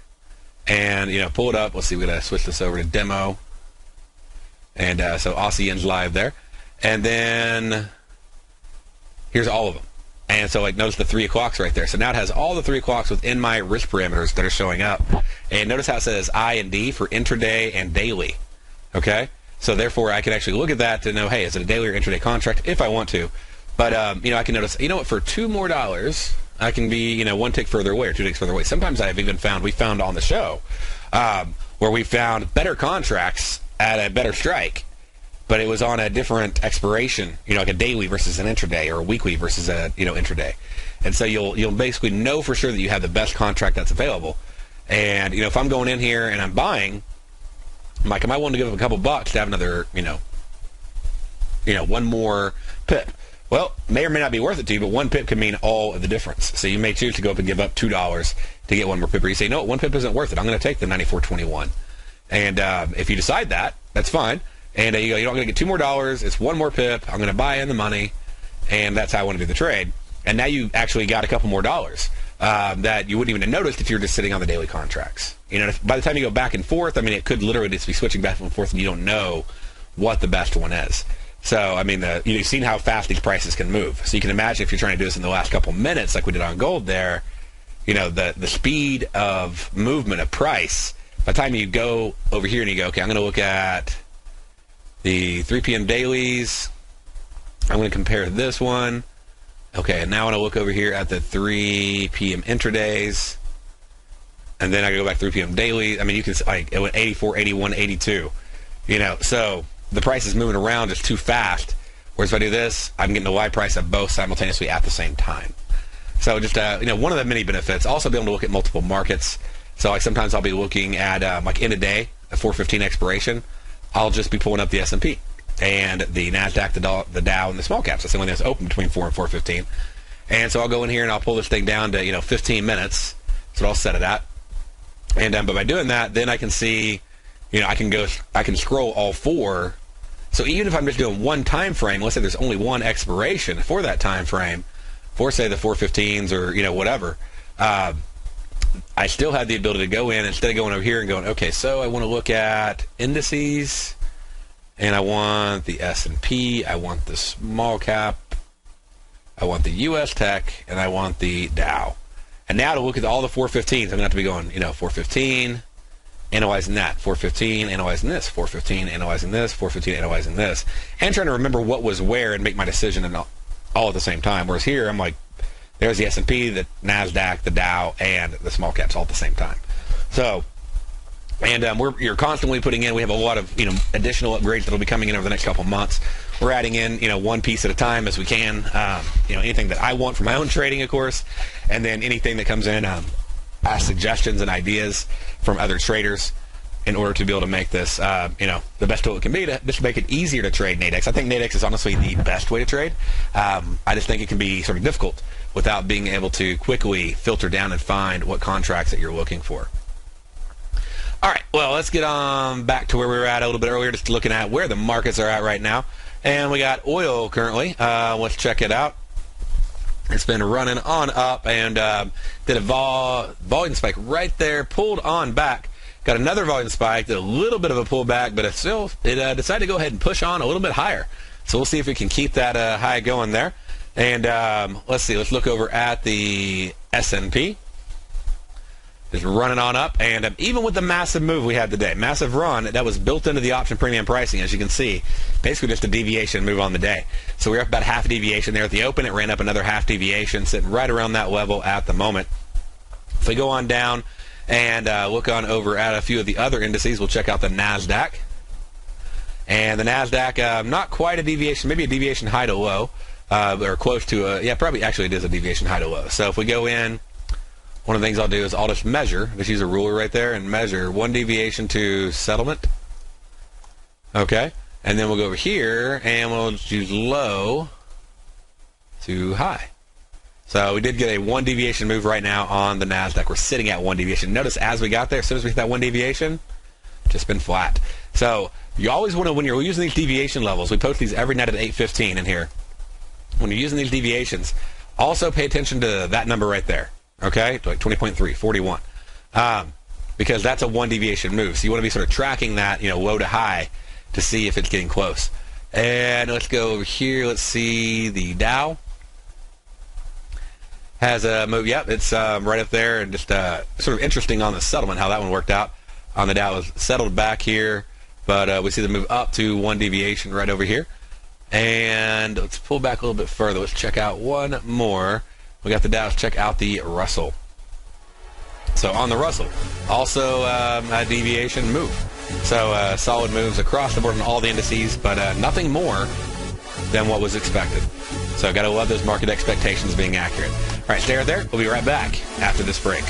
and, pull it up. Let's see, we're going to switch this over to demo. And so Aussie yen's live there. And then here's all of them. And so, notice the 3 o'clocks right there. So now it has all the 3 o'clocks within my risk parameters that are showing up. And notice how it says I and D for intraday and daily. Okay? So therefore, I can actually look at that to know, hey, is it a daily or intraday contract if I want to. But, I can notice, what, for $2 more, I can be, 1 tick further away or 2 ticks further away. Sometimes we found on the show, where we found better contracts at a better strike, but it was on a different expiration, like a daily versus an intraday, or a weekly versus a, intraday. And so you'll basically know for sure that you have the best contract that's available. And, if I'm going in here and I'm buying, I'm like, am I willing to give up a couple bucks to have another, 1 more pip? Well, may or may not be worth it to you, but 1 pip can mean all of the difference. So you may choose to go up and give up $2 to get 1 more pip, or you say, no, 1 pip isn't worth it. I'm going to take the 94.21. And if you decide that, that's fine. And you go, I'm going to get $2 more. It's 1 more pip. I'm going to buy in the money, and that's how I want to do the trade. And now you actually got a couple more dollars that you wouldn't even have noticed if you were just sitting on the daily contracts. By the time you go back and forth, it could literally just be switching back and forth, and you don't know what the best one is. So, you've seen how fast these prices can move. So you can imagine if you're trying to do this in the last couple minutes, like we did on gold there, the speed of movement of price. By the time you go over here and you go, okay, I'm going to look at the 3 p.m. dailies. I'm going to compare this one. Okay, and now I want to look over here at the 3 p.m. intradays. And then I go back 3 p.m. daily. You can, it went 84, 81, 82. So the price is moving around just too fast. Whereas if I do this, I'm getting the live price of both simultaneously at the same time. So just one of the many benefits. Also, be able to look at multiple markets. So like sometimes I'll be looking at like in a day, a 4:15 expiration. I'll just be pulling up the S&P and the Nasdaq, the Dow, and the small caps. That's the one that's open between 4 and 4:15. And so I'll go in here and I'll pull this thing down to 15 minutes. That's what I'll set it at. And but by doing that, then I can see, I can scroll all four. So even if I'm just doing one time frame, let's say there's only one expiration for that time frame, for say the 4:15s or whatever, I still have the ability to go in instead of going over here and going, okay, so I want to look at indices, and I want the S&P, I want the small cap, I want the U.S. Tech, and I want the Dow. And now to look at all the 4:15s, I'm going to have to be going, 4:15, analyzing that, 4:15, analyzing this, 4:15, analyzing this, 4:15, analyzing this, and trying to remember what was where and make my decision and all at the same time. Whereas here, I'm like, there's the S&P, the Nasdaq, the Dow, and the small caps all at the same time. So, and you're constantly putting in. We have a lot of additional upgrades that'll be coming in over the next couple months. We're adding in one piece at a time as we can. Anything that I want for my own trading, of course, and then anything that comes in as suggestions and ideas from other traders in order to be able to make this the best tool it can be to just make it easier to trade Nadex. I think Nadex is honestly the best way to trade. I just think it can be sort of difficult without being able to quickly filter down and find what contracts that you're looking for. All right, well, let's get on back to where we were at a little bit earlier, just looking at where the markets are at right now. And we got oil currently. Let's check it out. It's been running on up and did a volume spike right there, pulled on back. Got another volume spike, did a little bit of a pullback, but it decided to go ahead and push on a little bit higher. So we'll see if we can keep that high going there. And let's see, let's look over at the S&P. It's running on up, and even with the massive move we had today, massive run, that was built into the option premium pricing, as you can see, basically just a deviation move on the day. So we're up about half a deviation there at the open. It ran up another half deviation, sitting right around that level at the moment. If we go on down and look on over at a few of the other indices, we'll check out the NASDAQ. And the NASDAQ, not quite a deviation, maybe a deviation high to low, or close to probably actually it is a deviation high to low. So if we go in, one of the things I'll do is I'll just measure, just use a ruler right there and measure one deviation to settlement. Okay, and then we'll go over here and we'll just use low to high. So we did get a one deviation move right now on the NASDAQ. We're sitting at one deviation. Notice as we got there, as soon as we hit that one deviation, just been flat. So you always want to, when you're using these deviation levels, we post these every night at 8:15 in here. When you're using these deviations, also pay attention to that number right there. Okay, like 20.3, 41, because that's a one deviation move. So you want to be sort of tracking that, low to high, to see if it's getting close. And let's go over here. Let's see the Dow has a move. Yep, it's right up there, and just sort of interesting on the settlement how that one worked out. On the Dow, it was settled back here, but we see the move up to one deviation right over here. And let's pull back a little bit further. Let's check out one more. We got the Dow. Let's check out the Russell. So on the Russell, also a deviation move. So solid moves across the board on all the indices, but nothing more than what was expected. So got to love those market expectations being accurate. All right, stay right there. We'll be right back after this break.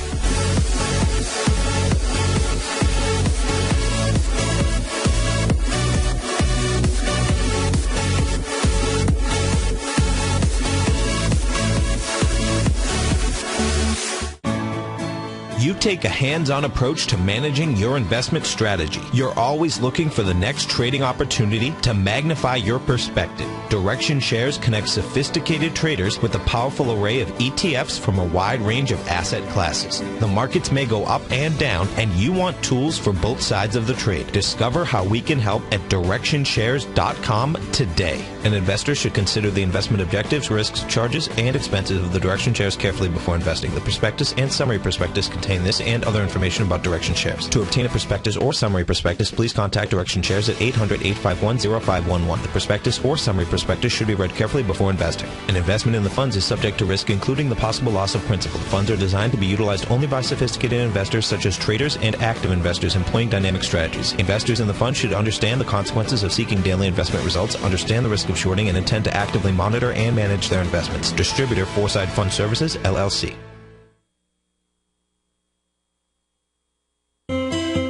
You take a hands-on approach to managing your investment strategy. You're always looking for the next trading opportunity to magnify your perspective. Direction Shares connects sophisticated traders with a powerful array of ETFs from a wide range of asset classes. The markets may go up and down, and you want tools for both sides of the trade. Discover how we can help at DirectionShares.com today. An investor should consider the investment objectives, risks, charges, and expenses of the Direction Shares carefully before investing. The prospectus and summary prospectus contain this this and other information about Direction Shares. To obtain a prospectus or summary prospectus, please contact Direction Shares at 800-851-0511. The prospectus or summary prospectus should be read carefully before investing. An investment in the funds is subject to risk, including the possible loss of principal. The funds are designed to be utilized only by sophisticated investors such as traders and active investors employing dynamic strategies. Investors in the fund should understand the consequences of seeking daily investment results, understand the risk of shorting, and intend to actively monitor and manage their investments. Distributor Foreside Fund Services, LLC.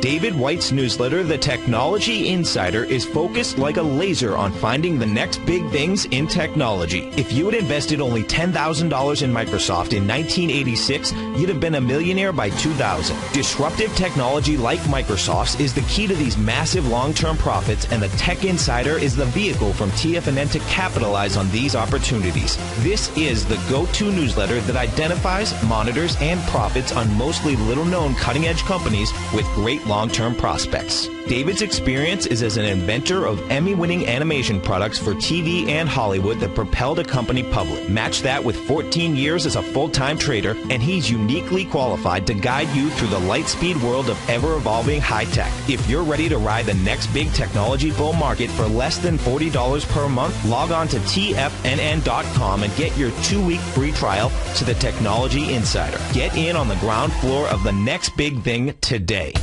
David White's newsletter, The Technology Insider, is focused like a laser on finding the next big things in technology. If you had invested only $10,000 in Microsoft in 1986, you'd have been a millionaire by 2000. Disruptive technology like Microsoft's is the key to these massive long-term profits, and the Tech Insider is the vehicle from TFNN to capitalize on these opportunities. This is the go-to newsletter that identifies, monitors, and profits on mostly little-known cutting-edge companies with great long-term prospects. David's experience is as an inventor of Emmy-winning animation products for TV and Hollywood that propelled a company public. Match that with 14 years as a full-time trader, and he's uniquely qualified to guide you through the light-speed world of ever-evolving high-tech. If you're ready to ride the next big technology bull market for less than $40 per month, log on to TFNN.com and get your 2-week free trial to the Technology Insider. Get in on the ground floor of the next big thing today.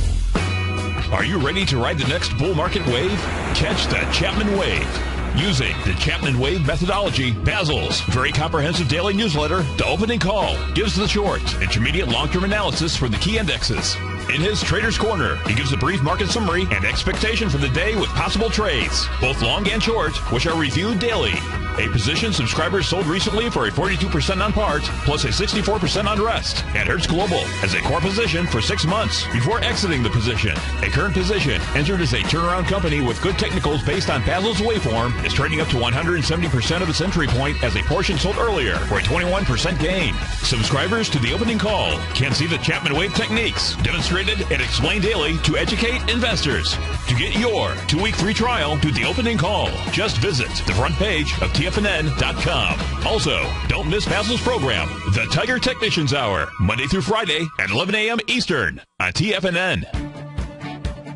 Are you ready to ride the next bull market wave? Catch the Chapman Wave. Using the Chapman Wave methodology, Basil's very comprehensive daily newsletter, The Opening Call, gives the short, intermediate, long-term analysis for the key indexes. In his Trader's Corner, he gives a brief market summary and expectation for the day with possible trades, both long and short, which are reviewed daily. A position subscribers sold recently for a 42% on part, plus a 64% on rest. And Hertz Global has a core position for 6 months before exiting the position. A current position, entered as a turnaround company with good technicals based on Basil's waveform, is trading up to 170% of its entry point as a portion sold earlier for a 21% gain. Subscribers to the Opening Call can see the Chapman Wave techniques demonstrated and explained daily to educate investors. To get your 2-week free trial to the Opening Call, just visit the front page of TFNN.com. Also, don't miss Basil's program, The Tiger Technicians Hour, Monday through Friday at 11 a.m. Eastern on TFNN.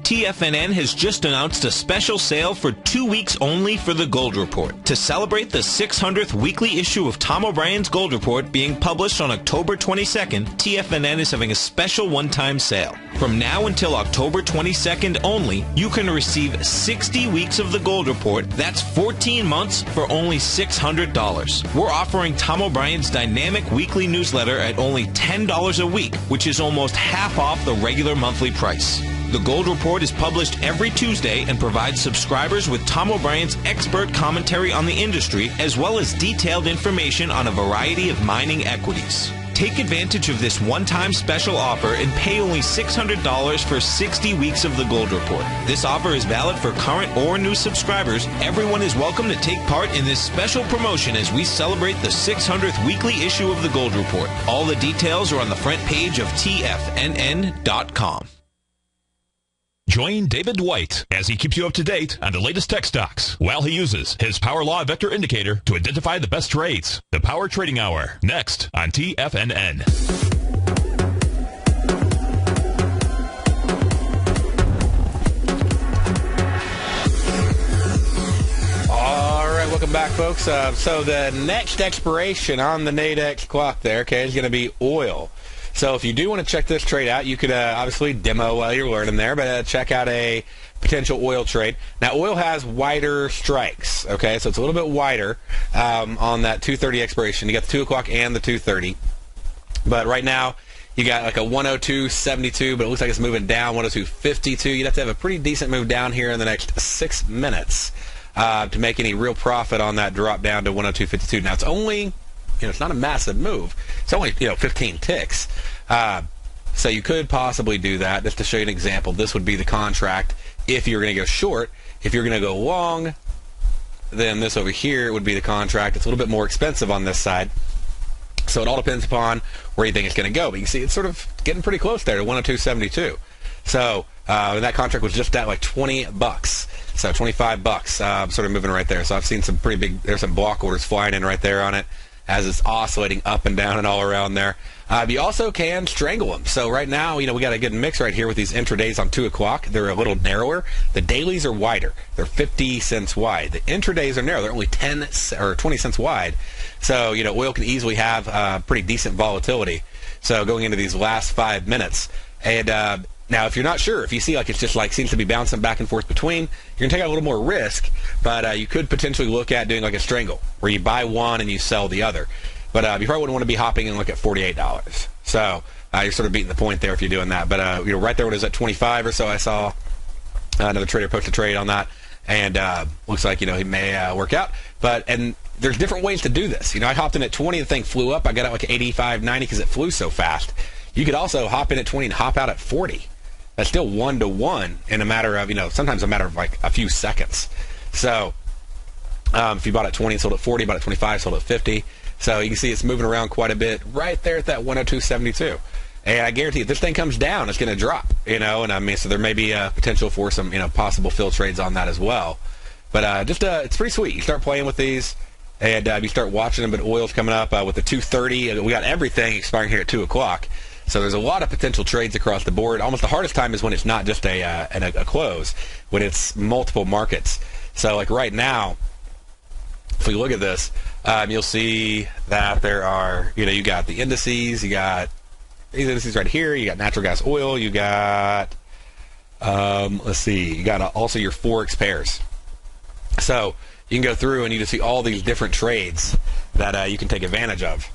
TFNN has just announced a special sale for 2 weeks only for the Gold Report. To celebrate the 600th weekly issue of Tom O'Brien's Gold Report being published on October 22nd, TFNN is having a special one-time sale. From now until October 22nd only, you can receive 60 weeks of the Gold Report. That's 14 months for only $600. We're offering Tom O'Brien's dynamic weekly newsletter at only $10 a week, which is almost half off the regular monthly price. The Gold Report is published every Tuesday and provides subscribers with Tom O'Brien's expert commentary on the industry, as well as detailed information on a variety of mining equities. Take advantage of this one-time special offer and pay only $600 for 60 weeks of the Gold Report. This offer is valid for current or new subscribers. Everyone is welcome to take part in this special promotion as we celebrate the 600th weekly issue of the Gold Report. All the details are on the front page of TFNN.com. Join David White as he keeps you up to date on the latest tech stocks while he uses his Power Law Vector Indicator to identify the best trades. The Power Trading Hour, next on TFNN. All right, welcome back, folks. So the next expiration on the Nadex clock there, okay, is going to be oil. So if you do want to check this trade out, you could obviously demo while you're learning there, but check out a potential oil trade. Now, oil has wider strikes, okay? So it's a little bit wider on that 2:30 expiration. You got the 2 o'clock and the 2:30. But right now, you got like a 102.72, but it looks like it's moving down, 102.52. You'd have to have a pretty decent move down here in the next 6 minutes to make any real profit on that drop down to 102.52. Now, it's only... it's not a massive move. It's only 15 ticks. So you could possibly do that. Just to show you an example, this would be the contract if you're going to go short. If you're going to go long, then this over here would be the contract. It's a little bit more expensive on this side. So it all depends upon where you think it's going to go. But you can see it's sort of getting pretty close there to 102.72. So that contract was just at like $20. So $25, sort of moving right there. So I've seen some pretty big, there's some block orders flying in right there on it. as it's oscillating up and down and all around there. You also can strangle them. So right now, we got a good mix right here with these intradays on 2 o'clock. They're a little narrower. The dailies are wider. They're 50 cents wide. The intradays are narrow. They're only 10 or 20 cents wide. So, oil can easily have pretty decent volatility. So going into these last 5 minutes. And now, if you're not sure, if you see it's just seems to be bouncing back and forth between, you're going to take a little more risk. But you could potentially look at doing a strangle, where you buy one and you sell the other. But you probably wouldn't want to be hopping in at $48. So you're sort of beating the point there if you're doing that. But right there when it was at 25 or so, I saw another trader post a trade on that, and looks like he may work out. And there's different ways to do this. I hopped in at 20, the thing flew up. I got out 85, 90 because it flew so fast. You could also hop in at 20 and hop out at 40. That's still 1-to-1 in a matter of sometimes a matter of a few seconds. So if you bought at 20 and sold at 40, bought at 25, sold at 50. So you can see it's moving around quite a bit right there at that 102.72. And I guarantee if this thing comes down, it's going to drop, and so there may be a potential for some, possible fill trades on that as well. But it's pretty sweet. You start playing with these, and you start watching them, but oil's coming up with the 230. We got everything expiring here at 2 o'clock. So there's a lot of potential trades across the board. Almost the hardest time is when it's not just a close, when it's multiple markets. So right now, if we look at this, you'll see that there are, you got the indices, you got these indices right here, you got natural gas oil, you got, you got also your Forex pairs. So you can go through and you can see all these different trades that you can take advantage of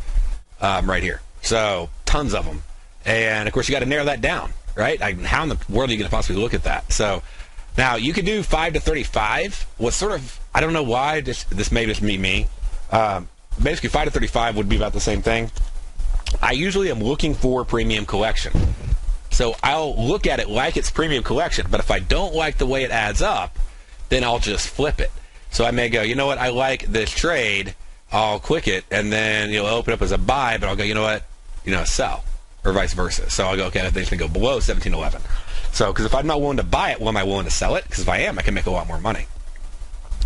right here. So tons of them. And, of course, you got to narrow that down, right? How in the world are you going to possibly look at that? So now you could do 5 to 35. What's sort of, I don't know why, this may just be me. Basically, 5 to 35 would be about the same thing. I usually am looking for premium collection. So I'll look at it like it's premium collection, but if I don't like the way it adds up, then I'll just flip it. So I may go, you know what, I like this trade, I'll click it, and then it'll open up as a buy, but I'll go, you know what, sell, or vice versa. So I'll go, okay, I think it's going to go below 17.11. So, because if I'm not willing to buy it, well, am I willing to sell it? Because if I am, I can make a lot more money.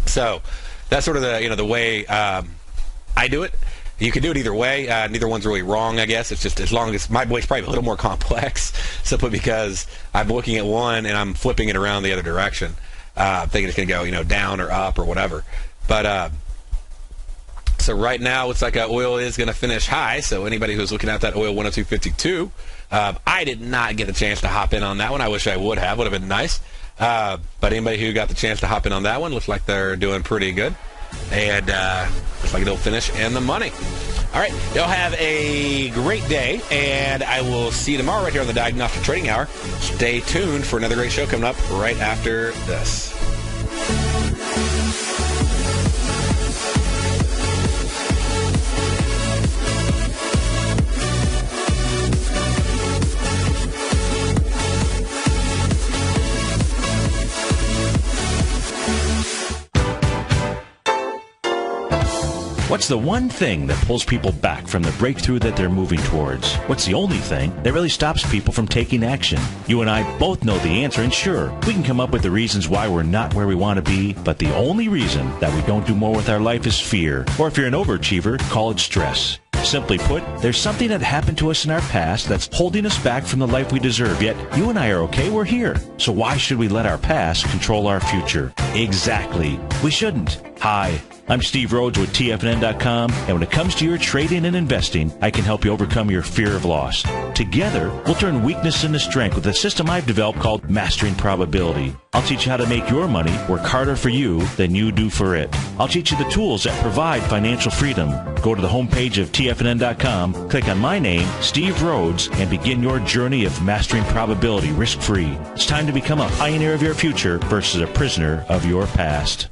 So that's sort of the way I do it. You can do it either way. Neither one's really wrong, I guess. It's just as long as my way's probably a little more complex, simply because I'm looking at one and I'm flipping it around the other direction, thinking it's going to go, down or up or whatever. But so right now, it's like oil is going to finish high. So anybody who's looking at that oil 102.52, I did not get a chance to hop in on that one. I wish I would have. Would have been nice. But anybody who got the chance to hop in on that one looks like they're doing pretty good. And looks like it'll finish in the money. All right, y'all have a great day, and I will see you tomorrow right here on the Diagnostic Trading Hour. Stay tuned for another great show coming up right after this. What's the one thing that pulls people back from the breakthrough that they're moving towards? What's the only thing that really stops people from taking action? You and I both know the answer, and sure, we can come up with the reasons why we're not where we want to be, but the only reason that we don't do more with our life is fear. Or if you're an overachiever, call it stress. Simply put, there's something that happened to us in our past that's holding us back from the life we deserve, yet you and I are okay, we're here. So why should we let our past control our future? Exactly. We shouldn't. Hi, I'm Steve Rhodes with TFNN.com, and when it comes to your trading and investing, I can help you overcome your fear of loss. Together, we'll turn weakness into strength with a system I've developed called Mastering Probability. I'll teach you how to make your money work harder for you than you do for it. I'll teach you the tools that provide financial freedom. Go to the homepage of TFNN.com, click on my name, Steve Rhodes, and begin your journey of mastering probability risk-free. It's time to become a pioneer of your future versus a prisoner of your past.